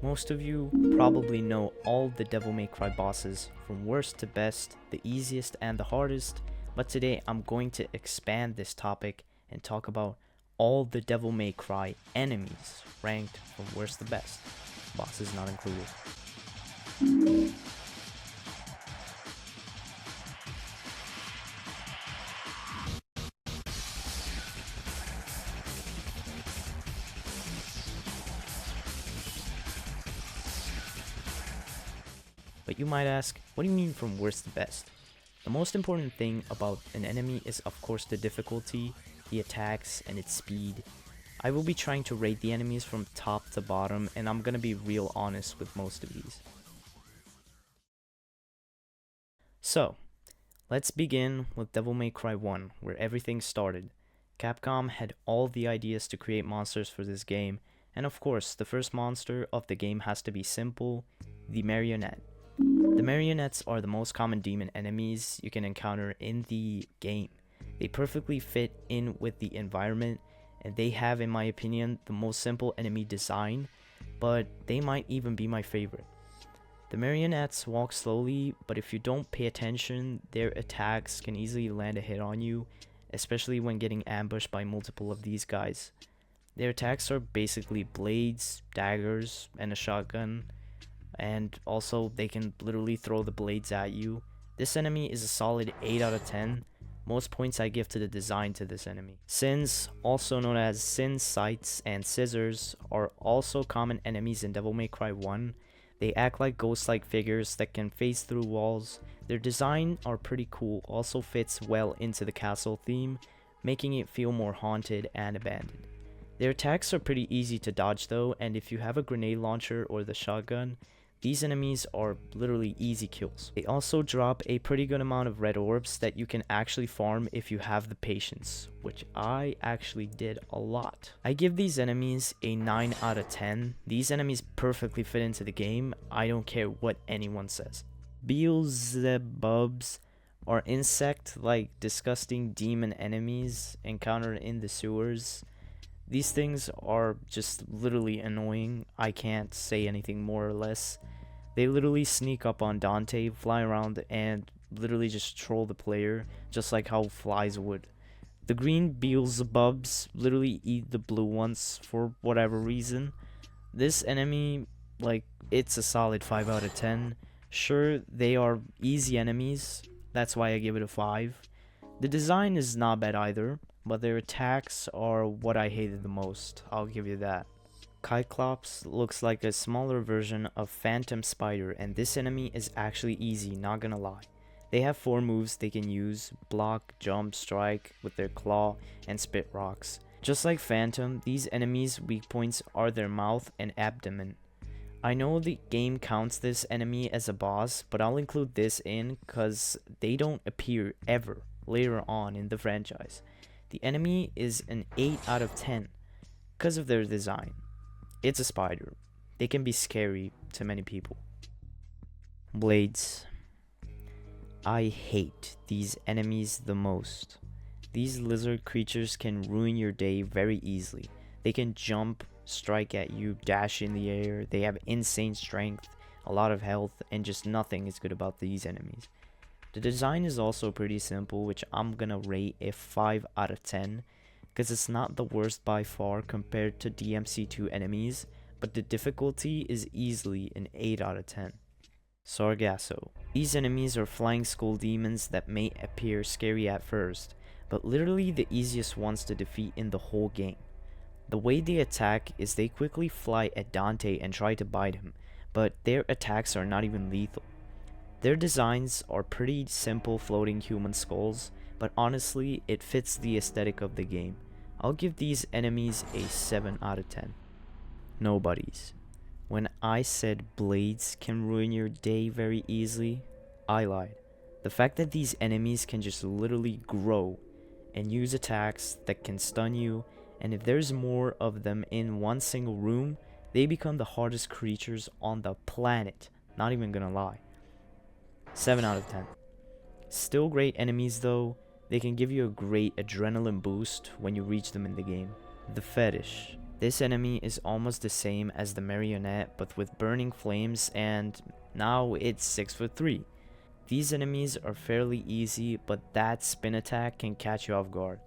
Most of you probably know all the Devil May Cry bosses, from worst to best, the easiest and the hardest, but today I'm going to expand this topic and talk about all the Devil May Cry enemies, ranked from worst to best, bosses not included. But you might ask, what do you mean from worst to best? The most important thing about an enemy is of course the difficulty, the attacks, and its speed. I will be trying to rate the enemies from top to bottom, and I'm gonna be real honest with most of these. So, let's begin with Devil May Cry 1, where everything started. Capcom had all the ideas to create monsters for this game, and of course, the first monster of the game has to be simple, the marionette. The marionettes are the most common demon enemies you can encounter in the game. They perfectly fit in with the environment, and they have, in my opinion, the most simple enemy design, but they might even be my favorite. The marionettes walk slowly, but if you don't pay attention, their attacks can easily land a hit on you, especially when getting ambushed by multiple of these guys. Their attacks are basically blades, daggers, and a shotgun. And also they can literally throw the blades at you. This enemy is a solid 8 out of 10. Most points I give to the design to this enemy. Sins, also known as Sin Sights and Scissors, are also common enemies in Devil May Cry 1. They act like ghost-like figures that can phase through walls. Their design are pretty cool, also fits well into the castle theme, making it feel more haunted and abandoned. Their attacks are pretty easy to dodge though, and if you have a grenade launcher or the shotgun, these enemies are literally easy kills. They also drop a pretty good amount of red orbs that you can actually farm if you have the patience, which I actually did a lot. I give these enemies a 9 out of 10. These enemies perfectly fit into the game. I don't care what anyone says. Beelzebubs are insect-like disgusting demon enemies encountered in the sewers. These things are just literally annoying. I can't say anything more or less. They literally sneak up on Dante, fly around, and literally just troll the player, just like how flies would. The green Beelzebubs literally eat the blue ones for whatever reason. This enemy, it's a solid 5 out of 10. Sure, they are easy enemies, that's why I give it a 5. The design is not bad either, but their attacks are what I hated the most, I'll give you that. Cyclops looks like a smaller version of Phantom Spider, and this enemy is actually easy, not gonna lie. They have 4 moves they can use: block, jump, strike with their claw, and spit rocks. Just like Phantom, these enemies' weak points are their mouth and abdomen. I know the game counts this enemy as a boss, but I'll include this in cause they don't appear ever later on in the franchise. The enemy is an 8 out of 10 because of their design. It's a spider. They can be scary to many people. Blades. I hate these enemies the most. These lizard creatures can ruin your day very easily. They can jump, strike at you, dash in the air. They have insane strength, a lot of health, and just nothing is good about these enemies. The design is also pretty simple, which I'm gonna rate a 5 out of 10, because it's not the worst by far compared to DMC2 enemies, but the difficulty is easily an 8 out of 10. Sargasso. These enemies are flying skull demons that may appear scary at first, but literally the easiest ones to defeat in the whole game. The way they attack is they quickly fly at Dante and try to bite him, but their attacks are not even lethal. Their designs are pretty simple floating human skulls, but honestly, it fits the aesthetic of the game. I'll give these enemies a 7 out of 10. Nobodies. When I said blades can ruin your day very easily, I lied. The fact that these enemies can just literally grow and use attacks that can stun you, and if there's more of them in one single room, they become the hardest creatures on the planet. Not even gonna lie. 7 out of 10. Still great enemies though. They can give you a great adrenaline boost when you reach them in the game. The Fetish. This enemy is almost the same as the marionette, but with burning flames, and now it's 6'3". These enemies are fairly easy, but that spin attack can catch you off guard.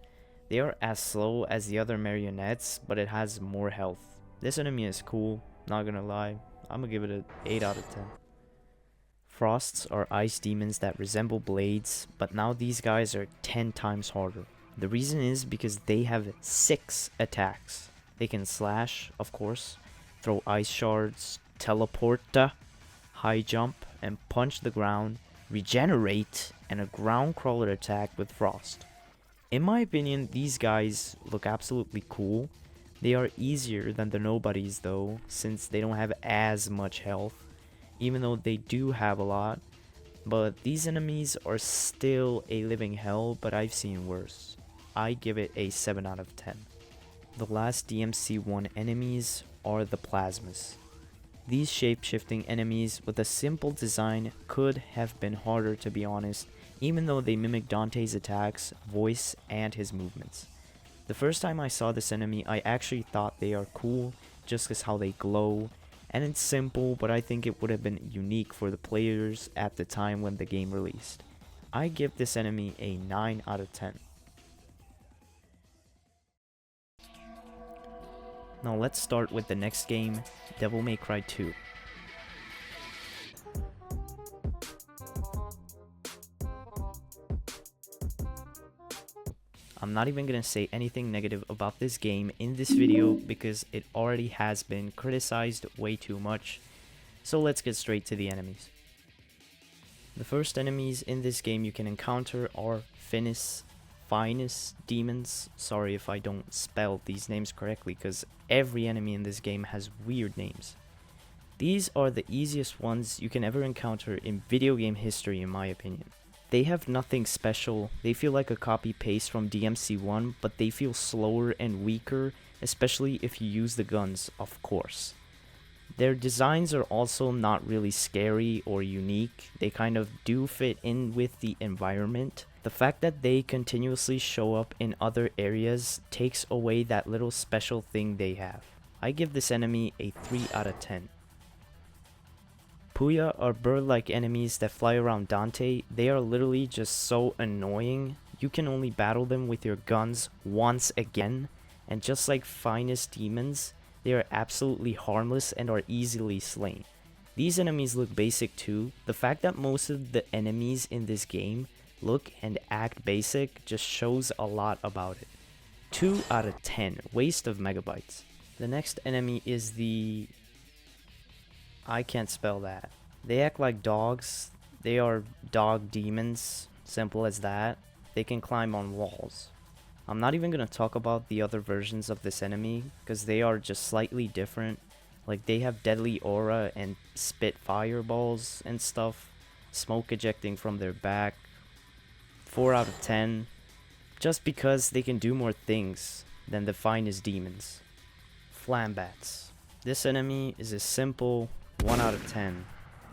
They are as slow as the other marionettes, but it has more health. This enemy is cool, not gonna lie. I'm gonna give it an 8 out of 10. Frosts are ice demons that resemble blades, but now these guys are 10 times harder. The reason is because they have 6 attacks. They can slash, of course, throw ice shards, teleport, high jump, and punch the ground, regenerate, and a ground crawler attack with frost. In my opinion, these guys look absolutely cool. They are easier than the nobodies though, since they don't have as much health, even though they do have a lot. But these enemies are still a living hell, but I've seen worse. I give it a 7 out of 10. The last DMC1 enemies are the Plasmas. These shape-shifting enemies with a simple design could have been harder, to be honest, even though they mimic Dante's attacks, voice, and his movements. The first time I saw this enemy, I actually thought they are cool just because how they glow, and it's simple, but I think it would have been unique for the players at the time when the game released. I give this enemy a 9 out of 10. Now let's start with the next game, Devil May Cry 2. I'm not even gonna say anything negative about this game in this video because it already has been criticized way too much, so let's get straight to the enemies. The first enemies in this game you can encounter are Finnis demons. Sorry if I don't spell these names correctly because every enemy in this game has weird names. These are the easiest ones you can ever encounter in video game history in my opinion. They have nothing special, they feel like a copy-paste from DMC1, but they feel slower and weaker, especially if you use the guns, of course. Their designs are also not really scary or unique, they kind of do fit in with the environment. The fact that they continuously show up in other areas takes away that little special thing they have. I give this enemy a 3 out of 10. Puya are bird-like enemies that fly around Dante. They are literally just so annoying. You can only battle them with your guns once again, and just like finest demons, they are absolutely harmless and are easily slain. These enemies look basic too. The fact that most of the enemies in this game look and act basic just shows a lot about it. 2 out of 10, waste of megabytes. The next enemy is the... I can't spell that. They act like dogs. They are dog demons. Simple as that. They can climb on walls. I'm not even gonna talk about the other versions of this enemy because they are just slightly different. Like they have deadly aura and spit fireballs and stuff. Smoke ejecting from their back. 4 out of 10. Just because they can do more things than the finest demons. Flambats. This enemy is a simple 1 out of 10.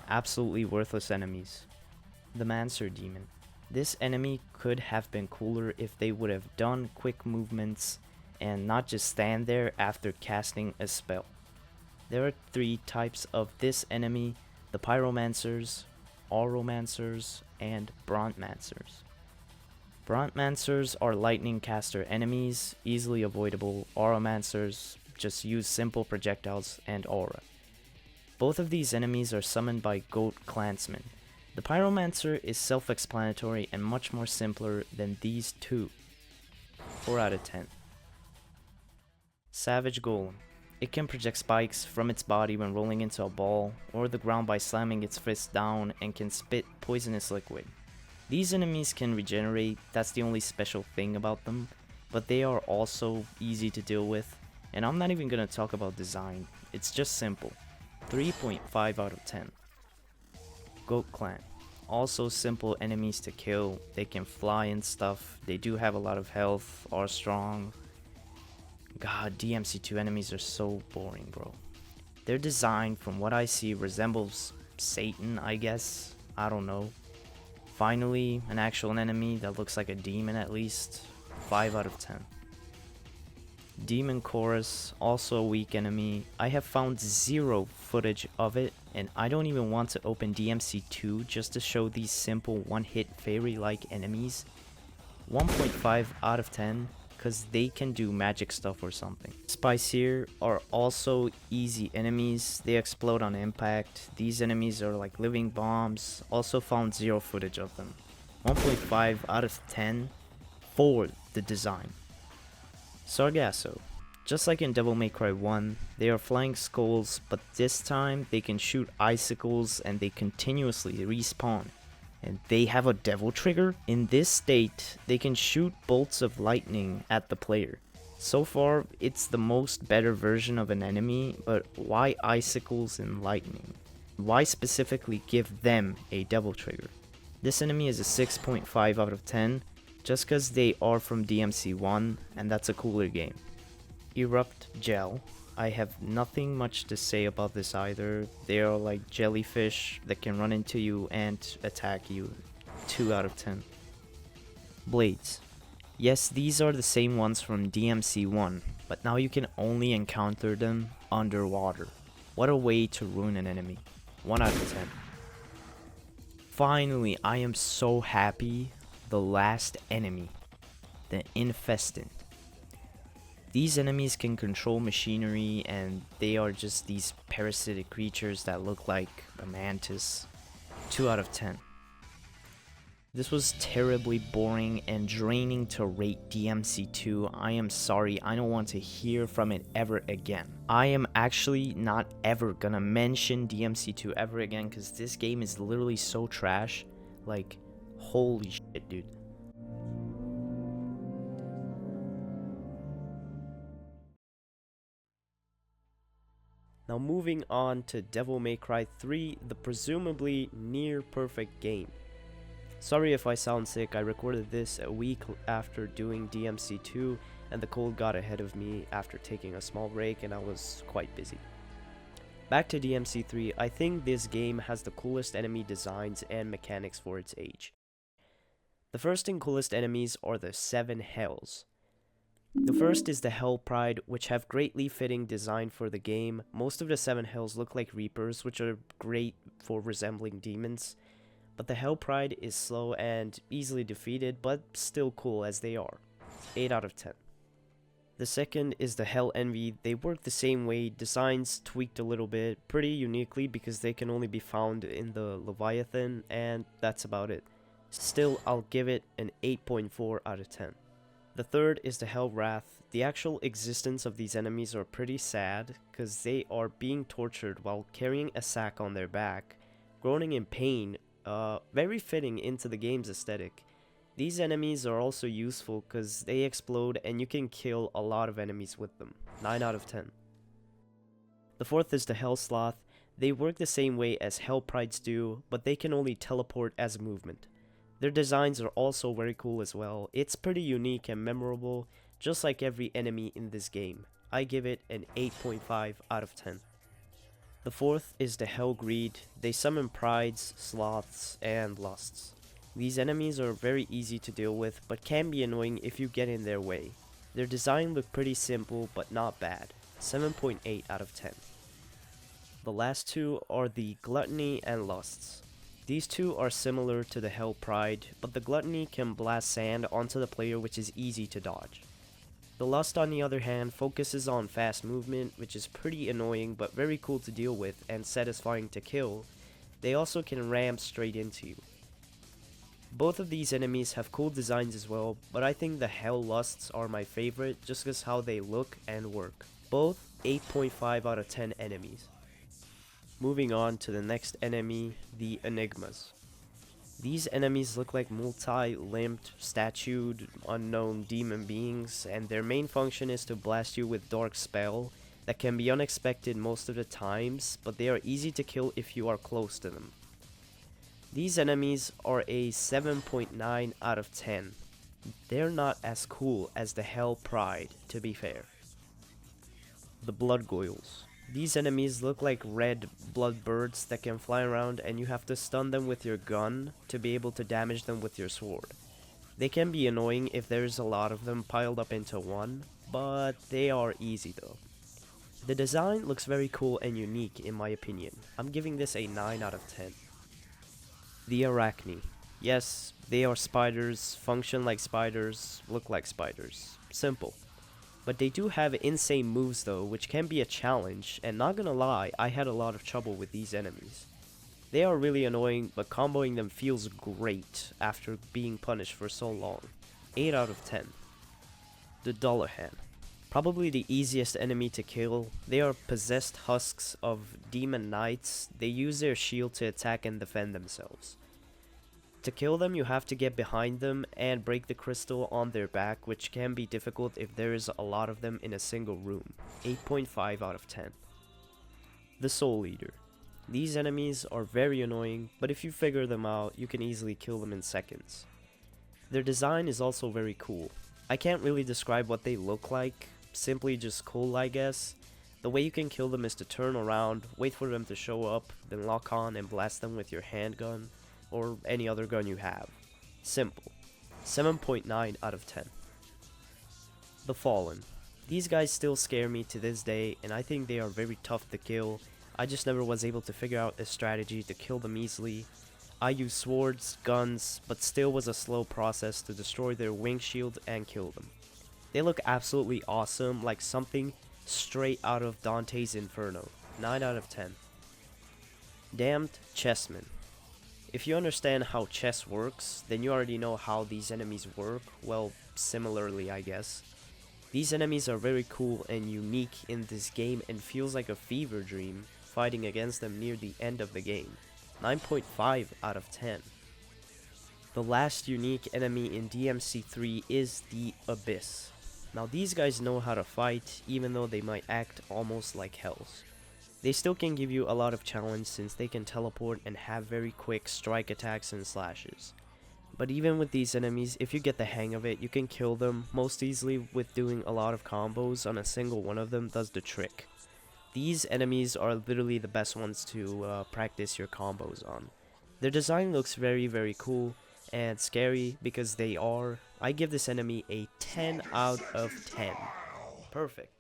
Absolutely worthless enemies. The Mancer Demon. This enemy could have been cooler if they would have done quick movements and not just stand there after casting a spell. There are 3 types of this enemy: the Pyromancers, Auromancers, and Brontmancers. Brontmancers are lightning caster enemies, easily avoidable. Auromancers just use simple projectiles and aura. Both of these enemies are summoned by Goat Clansmen. The Pyromancer is self-explanatory and much more simpler than these two. 4 out of 10. Savage Golem. It can project spikes from its body when rolling into a ball or the ground by slamming its fist down, and can spit poisonous liquid. These enemies can regenerate, that's the only special thing about them, but they are also easy to deal with, and I'm not even gonna talk about design, it's just simple. 3.5 out of 10. Goat Clan. Also simple enemies to kill, they can fly and stuff, they do have a lot of health, are strong. God, DMC2 enemies are so boring, bro. Their design, from what I see, resembles Satan, I guess. I don't know. Finally, an actual enemy that looks like a demon at least. 5 out of 10. Demon Chorus, also a weak enemy. I have found zero footage of it, and I don't even want to open DmC 2 just to show these simple one-hit fairy-like enemies. 1.5 out of 10, cause they can do magic stuff or something. Spicier are also easy enemies, they explode on impact. These enemies are like living bombs, also found zero footage of them. 1.5 out of 10 for the design. Sargasso. Just like in Devil May Cry 1, they are flying skulls, but this time they can shoot icicles and they continuously respawn. And they have a devil trigger? In this state, they can shoot bolts of lightning at the player. So far, it's the most better version of an enemy, but why icicles and lightning? Why specifically give them a devil trigger? This enemy is a 6.5 out of 10, just cause they are from DmC 1, and that's a cooler game. Erupt Gel. I have nothing much to say about this either. They are like jellyfish that can run into you and attack you. 2 out of 10. Blades. Yes, these are the same ones from DmC 1, but now you can only encounter them underwater. What a way to ruin an enemy. 1 out of 10. Finally, I am so happy. The last enemy. The Infestant. These enemies can control machinery, and they are just these parasitic creatures that look like a mantis. 2 out of 10. This was terribly boring and draining to rate DmC 2. I am sorry, I don't want to hear from it ever again. I am actually not ever gonna mention DmC 2 ever again, because this game is literally so trash. Like, holy shit, dude. Now moving on to Devil May Cry 3, the presumably near perfect game. Sorry if I sound sick, I recorded this a week after doing DmC 2 and the cold got ahead of me after taking a small break and I was quite busy. Back to DmC 3, I think this game has the coolest enemy designs and mechanics for its age. The first and coolest enemies are the 7 Hells. The first is the Hell Pride, which have greatly fitting design for the game. Most of the 7 Hells look like Reapers, which are great for resembling demons. But the Hell Pride is slow and easily defeated, but still cool as they are. 8 out of 10. The second is the Hell Envy. They work the same way, designs tweaked a little bit, pretty uniquely because they can only be found in the Leviathan, and that's about it. Still, I'll give it an 8.4 out of 10. The third is the Hell Wrath. The actual existence of these enemies are pretty sad, because they are being tortured while carrying a sack on their back, groaning in pain, very fitting into the game's aesthetic. These enemies are also useful because they explode and you can kill a lot of enemies with them. 9 out of 10. The fourth is the Hell Sloth. They work the same way as Hell Prides do, but they can only teleport as movement. Their designs are also very cool as well. It's pretty unique and memorable, just like every enemy in this game. I give it an 8.5 out of 10. The fourth is the Hell Greed. They summon prides, sloths, and lusts. These enemies are very easy to deal with, but can be annoying if you get in their way. Their design look pretty simple, but not bad. 7.8 out of 10. The last two are the Gluttony and Lusts. These two are similar to the Hell Pride, but the Gluttony can blast sand onto the player, which is easy to dodge. The Lust, on the other hand, focuses on fast movement, which is pretty annoying but very cool to deal with and satisfying to kill. They also can ram straight into you. Both of these enemies have cool designs as well, but I think the Hell Lusts are my favorite just because how they look and work. Both 8.5 out of 10 enemies. Moving on to the next enemy, the Enigmas. These enemies look like multi-limbed, statued, unknown demon beings, and their main function is to blast you with dark spell that can be unexpected most of the times, but they are easy to kill if you are close to them. These enemies are a 7.9 out of 10. They're not as cool as the Hell Pride, to be fair. The Blood Goyles. These enemies look like red blood birds that can fly around and you have to stun them with your gun to be able to damage them with your sword. They can be annoying if there's a lot of them piled up into one, but they are easy though. The design looks very cool and unique in my opinion. I'm giving this a 9 out of 10. The Arachne. Yes, they are spiders, function like spiders, look like spiders. Simple. But they do have insane moves though, which can be a challenge, and not gonna lie, I had a lot of trouble with these enemies. They are really annoying, but comboing them feels great after being punished for so long. 8 out of 10. The Dullahan. Probably the easiest enemy to kill. They are possessed husks of demon knights. They use their shield to attack and defend themselves. To kill them, you have to get behind them and break the crystal on their back, which can be difficult if there is a lot of them in a single room. 8.5 out of 10. The Soul Eater. These enemies are very annoying, but if you figure them out, you can easily kill them in seconds. Their design is also very cool. I can't really describe what they look like, simply just cool I guess. The way you can kill them is to turn around, wait for them to show up, then lock on and blast them with your handgun, or any other gun you have. Simple. 7.9 out of 10. The Fallen. These guys still scare me to this day, and I think they are very tough to kill. I just never was able to figure out a strategy to kill them easily. I used swords, guns, but still was a slow process to destroy their wing shield and kill them. They look absolutely awesome, like something straight out of Dante's Inferno. 9 out of 10. Damned Chessmen. If you understand how chess works, then you already know how these enemies work, well, similarly I guess. These enemies are very cool and unique in this game and feels like a fever dream fighting against them near the end of the game. 9.5 out of 10. The last unique enemy in DMC 3 is the Abyss. Now these guys know how to fight, even though they might act almost like hells. They still can give you a lot of challenge since they can teleport and have very quick strike attacks and slashes. But even with these enemies, if you get the hang of it, you can kill them most easily with doing a lot of combos on a single one of them does the trick. These enemies are literally the best ones to practice your combos on. Their design looks very cool and scary because they are. I give this enemy a 10 out of 10. Perfect.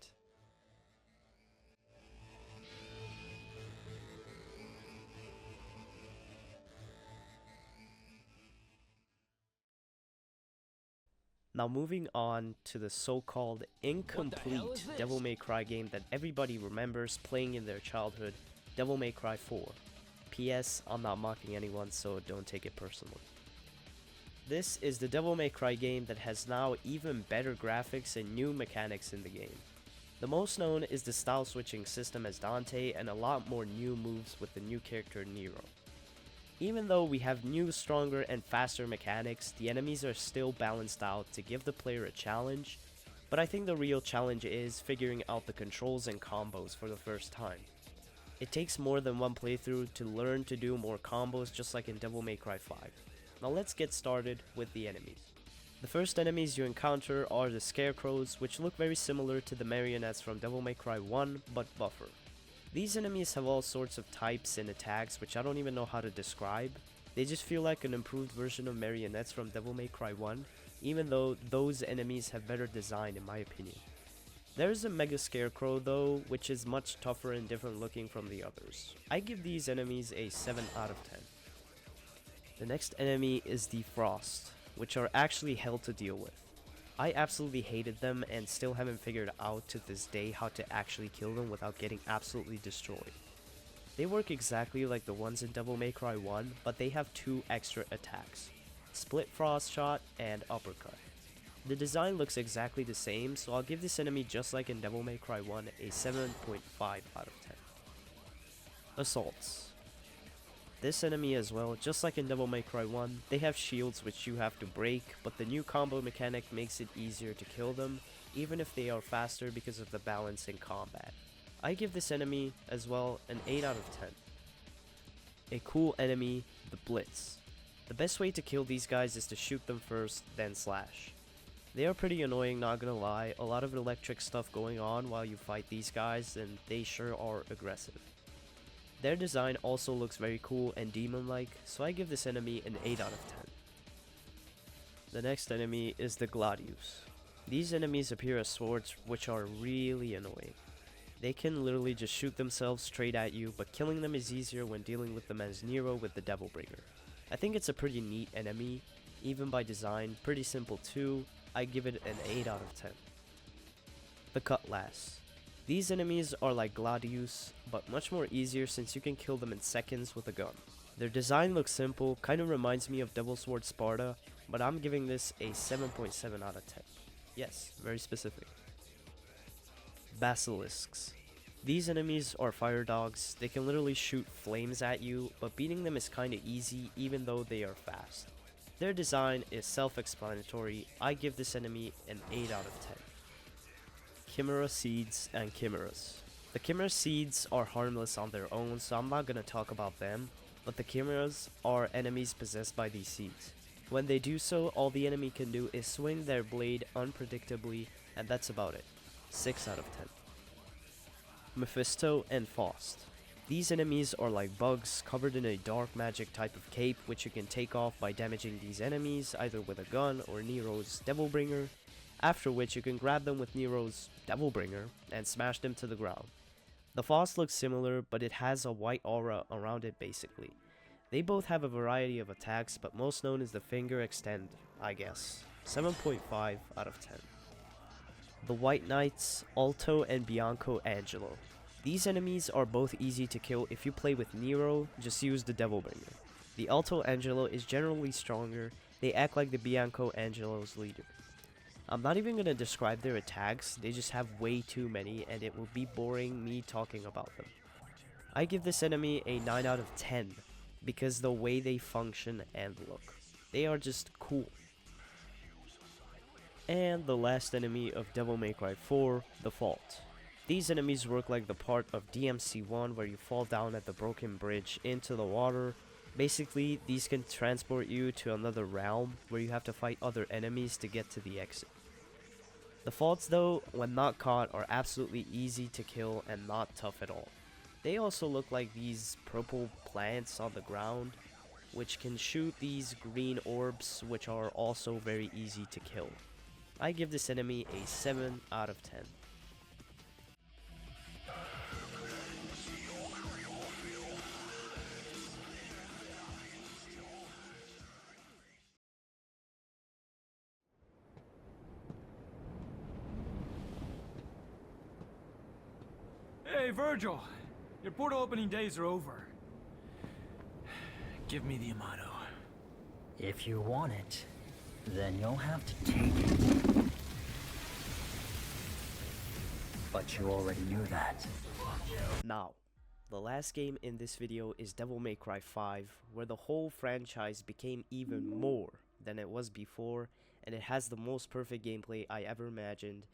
Now moving on to the so-called incomplete Devil May Cry game that everybody remembers playing in their childhood, Devil May Cry 4. P.S. I'm not mocking anyone, so don't take it personally. This is the Devil May Cry game that has now even better graphics and new mechanics in the game. The most known is the style switching system as Dante and a lot more new moves with the new character Nero. Even though we have new, stronger, and faster mechanics, the enemies are still balanced out to give the player a challenge, but I think the real challenge is figuring out the controls and combos for the first time. It takes more than one playthrough to learn to do more combos just like in Devil May Cry 5. Now let's get started with the enemies. The first enemies you encounter are the Scarecrows, which look very similar to the marionettes from Devil May Cry 1, but buffer. These enemies have all sorts of types and attacks which I don't even know how to describe. They just feel like an improved version of marionettes from Devil May Cry 1, even though those enemies have better design in my opinion. There is a Mega Scarecrow though, which is much tougher and different looking from the others. I give these enemies a 7 out of 10. The next enemy is the Frost, which are actually hell to deal with. I absolutely hated them and still haven't figured out to this day how to actually kill them without getting absolutely destroyed. They work exactly like the ones in Devil May Cry 1, but they have 2 extra attacks, Split Frost Shot and Uppercut. The design looks exactly the same, so I'll give this enemy just like in Devil May Cry 1 a 7.5 out of 10. Assaults. This enemy as well, just like in Devil May Cry 1, they have shields which you have to break, but the new combo mechanic makes it easier to kill them, even if they are faster because of the balance in combat. I give this enemy as well an 8 out of 10. A cool enemy, the Blitz. The best way to kill these guys is to shoot them first, then slash. They are pretty annoying, not gonna lie, a lot of electric stuff going on while you fight these guys, and they sure are aggressive. Their design also looks very cool and demon-like, so I give this enemy an 8 out of 10. The next enemy is the Gladius. These enemies appear as swords, which are really annoying. They can literally just shoot themselves straight at you, but killing them is easier when dealing with them as Nero with the Devilbringer. I think it's a pretty neat enemy, even by design, pretty simple too. I give it an 8 out of 10. The Cutlass. These enemies are like Gladius, but much more easier since you can kill them in seconds with a gun. Their design looks simple, kind of reminds me of Devil Sword Sparta, but I'm giving this a 7.7 out of 10. Yes, very specific. Basilisks. These enemies are fire dogs. They can literally shoot flames at you, but beating them is kinda easy even though they are fast. Their design is self-explanatory. I give this enemy an 8 out of 10. Chimera Seeds and Chimeras. The Chimera Seeds are harmless on their own, so I'm not gonna talk about them, but the Chimeras are enemies possessed by these seeds. When they do so, all the enemy can do is swing their blade unpredictably, and that's about it. 6 out of 10. Mephisto and Faust. These enemies are like bugs covered in a dark magic type of cape, which you can take off by damaging these enemies either with a gun or Nero's Devilbringer, after which you can grab them with Nero's Devilbringer and smash them to the ground. The Faust looks similar, but it has a white aura around it basically. They both have a variety of attacks, but most known is the finger extend, I guess. 7.5 out of 10. The White Knights, Alto and Bianco Angelo. These enemies are both easy to kill if you play with Nero, just use the Devilbringer. The Alto Angelo is generally stronger, they act like the Bianco Angelo's leader. I'm not even going to describe their attacks, they just have way too many and it will be boring me talking about them. I give this enemy a 9 out of 10 because the way they function and look. They are just cool. And the last enemy of Devil May Cry 4, the Fault. These enemies work like the part of DmC 1 where you fall down at the broken bridge into the water. Basically, these can transport you to another realm where you have to fight other enemies to get to the exit. The Faults though, when not caught, are absolutely easy to kill and not tough at all. They also look like these purple plants on the ground, which can shoot these green orbs, which are also very easy to kill. I give this enemy a 7 out of 10. Hey, Virgil! Your portal opening days are over. Give me the Amato. If you want it, then you'll have to take it. But you already knew that. Now, the last game in this video is Devil May Cry 5, where the whole franchise became even more than it was before, and it has the most perfect gameplay I ever imagined,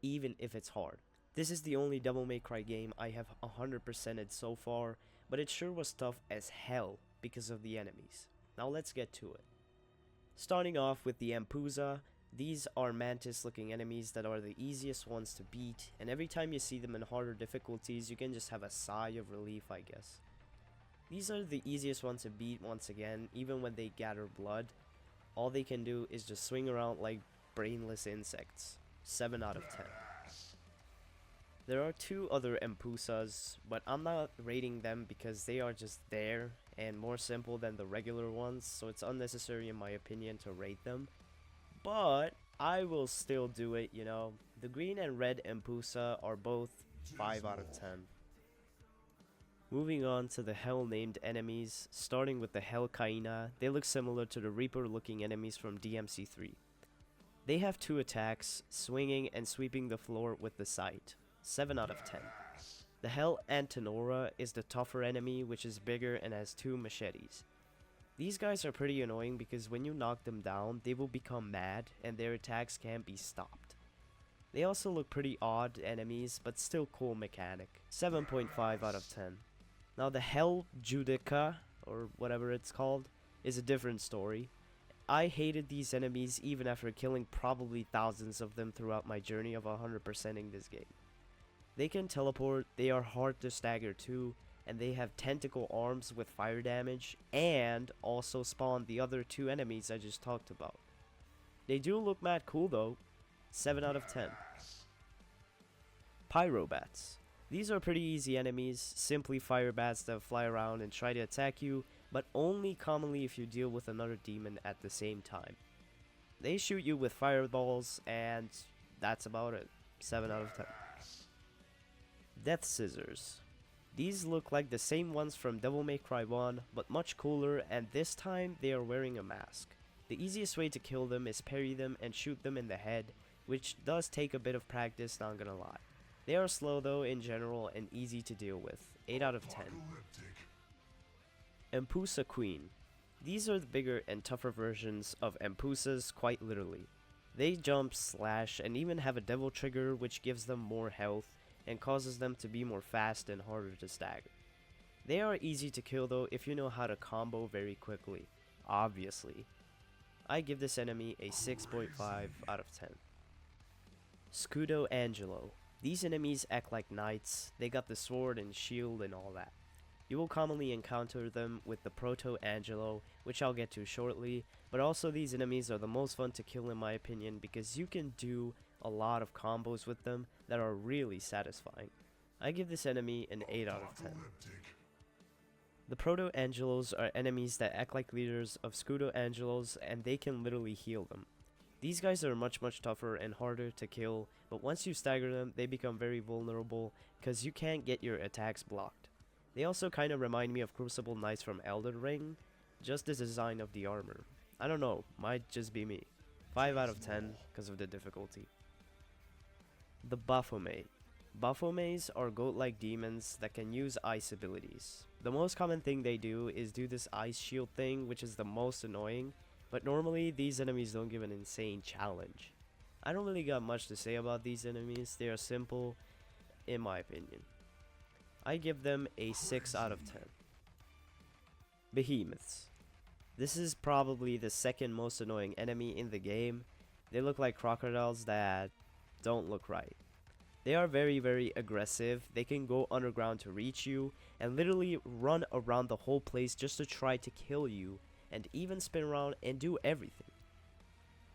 even if it's hard. This is the only Devil May Cry game I have 100%ed so far, but it sure was tough as hell because of the enemies. Now let's get to it. Starting off with the Ampuza, these are mantis looking enemies that are the easiest ones to beat, and every time you see them in harder difficulties you can just have a sigh of relief, I guess. These are the easiest ones to beat once again, even when they gather blood. All they can do is just swing around like brainless insects. 7 out of 10. There are two other Empusas, but I'm not rating them because they are just there and more simple than the regular ones, so it's unnecessary in my opinion to rate them. But I will still do it, you know. The green and red Empusa are both 5 out of 10. Moving on to the hell named enemies, starting with the Hell Kaina. They look similar to the Reaper looking enemies from DmC 3. They have two attacks, swinging and sweeping the floor with the sight. 7 out of 10. The Hell Antenora is the tougher enemy, which is bigger and has two machetes. These guys are pretty annoying because when you knock them down, they will become mad and their attacks can't be stopped. They also look pretty odd enemies, but still cool mechanic. 7.5 out of 10. Now the Hell Judica, or whatever it's called, is a different story. I hated these enemies even after killing probably thousands of them throughout my journey of 100%ing this game. They can teleport, they are hard to stagger too, and they have tentacle arms with fire damage, and also spawn the other two enemies I just talked about. They do look mad cool though. 7 out of 10. Pyrobats. These are pretty easy enemies, simply fire bats that fly around and try to attack you, but only commonly if you deal with another demon at the same time. They shoot you with fireballs, and that's about it. 7 out of 10. Death Scissors. These look like the same ones from Devil May Cry 1, but much cooler, and this time they are wearing a mask. The easiest way to kill them is parry them and shoot them in the head, which does take a bit of practice, not gonna lie. They are slow though in general and easy to deal with. 8 out of 10. Empusa Queen. These are the bigger and tougher versions of Empusas, quite literally. They jump, slash, and even have a devil trigger which gives them more health and causes them to be more fast and harder to stagger. They are easy to kill though if you know how to combo very quickly, obviously. I give this enemy a 6.5 out of 10. Scudo Angelo. These enemies act like knights, they got the sword and shield and all that. You will commonly encounter them with the Proto Angelo, which I'll get to shortly, but also these enemies are the most fun to kill in my opinion because you can do a lot of combos with them that are really satisfying. I give this enemy an 8 out of 10. The Proto Angelos are enemies that act like leaders of Scudo Angelos and they can literally heal them. These guys are much tougher and harder to kill, but once you stagger them, they become very vulnerable because you can't get your attacks blocked. They also kinda remind me of Crucible Knights from Elden Ring, just the design of the armor. I don't know, might just be me. 5 out of 10 because of the difficulty. The Baphomet. Baphomes are goat-like demons that can use ice abilities. The most common thing they do is do this ice shield thing, which is the most annoying. But normally, these enemies don't give an insane challenge. I don't really got much to say about these enemies, they are simple, in my opinion. I give them a 6 out of 10. Behemoths. This is probably the second most annoying enemy in the game. They look like crocodiles that don't look right. They are very aggressive, they can go underground to reach you, and literally run around the whole place just to try to kill you, and even spin around and do everything.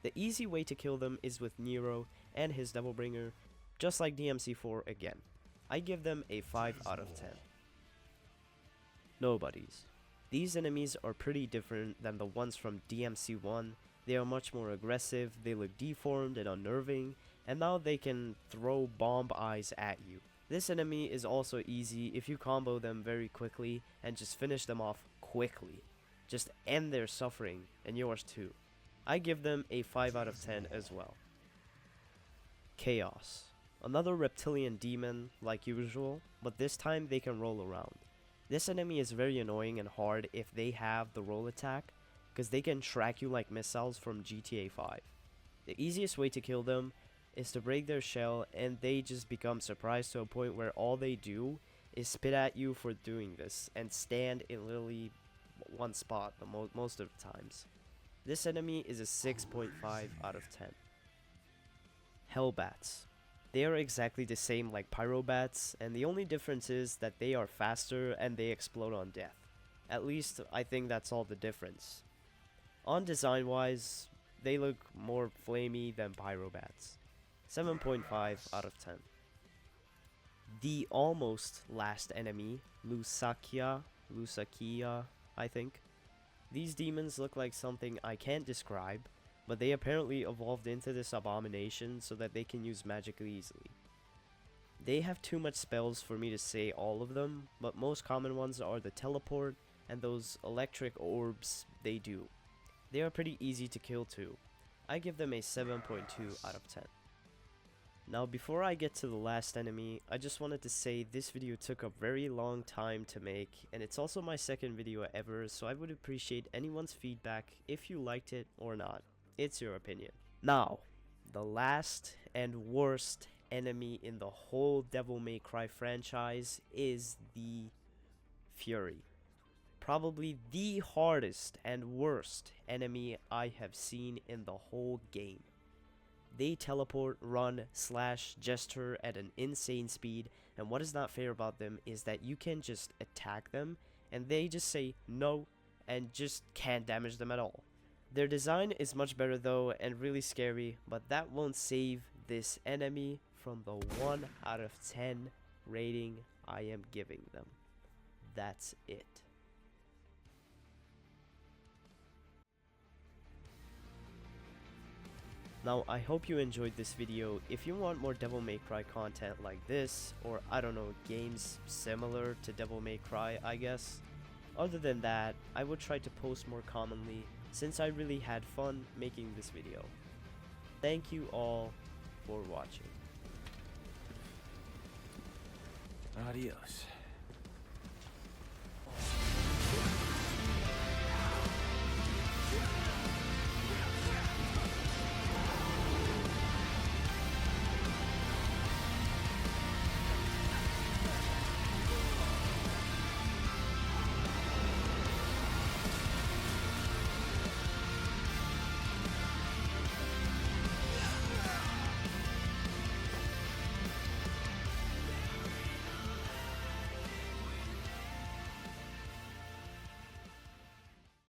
The easy way to kill them is with Nero and his Devilbringer, just like DMC4 again. I give them a 5 out of 10. Nobodies. These enemies are pretty different than the ones from DMC1. They are much more aggressive, they look deformed and unnerving, and now they can throw bomb eyes at you. This enemy is also easy if you combo them very quickly and just finish them off quickly. Just end their suffering, and yours too. I give them a 5 out of 10 as well. Chaos. Another reptilian demon, like usual, but this time they can roll around. This enemy is very annoying and hard if they have the roll attack, because they can track you like missiles from GTA 5. The easiest way to kill them is to break their shell, and they just become surprised to a point where all they do is spit at you for doing this, and stand in literally one spot most of the times. This enemy is a 6.5 out of 10. Hellbats. They are exactly the same like Pyrobats, and the only difference is that they are faster and they explode on death. At least I think that's all the difference. On design wise, they look more flamey than Pyrobats. 7.5 out of 10. The almost last enemy, Lusakia, I think. These demons look like something I can't describe, but they apparently evolved into this abomination so that they can use magic easily. They have too much spells for me to say all of them, but most common ones are the teleport and those electric orbs they do. They are pretty easy to kill too. I give them a 7.2 out of 10. Now before I get to the last enemy, I just wanted to say this video took a very long time to make, and it's also my second video ever, so I would appreciate anyone's feedback if you liked it or not. It's your opinion. Now, the last and worst enemy in the whole Devil May Cry franchise is the Fury. Probably the hardest and worst enemy I have seen in the whole game. They teleport, run, slash, gesture at an insane speed, and what is not fair about them is that you can just attack them and they just say no and just can't damage them at all. Their design is much better though and really scary, but that won't save this enemy from the 1 out of 10 rating I am giving them. That's it. Now, I hope you enjoyed this video. If you want more Devil May Cry content like this, or I don't know, games similar to Devil May Cry, I guess. Other than that, I would try to post more commonly, since I really had fun making this video. Thank you all for watching. Adios.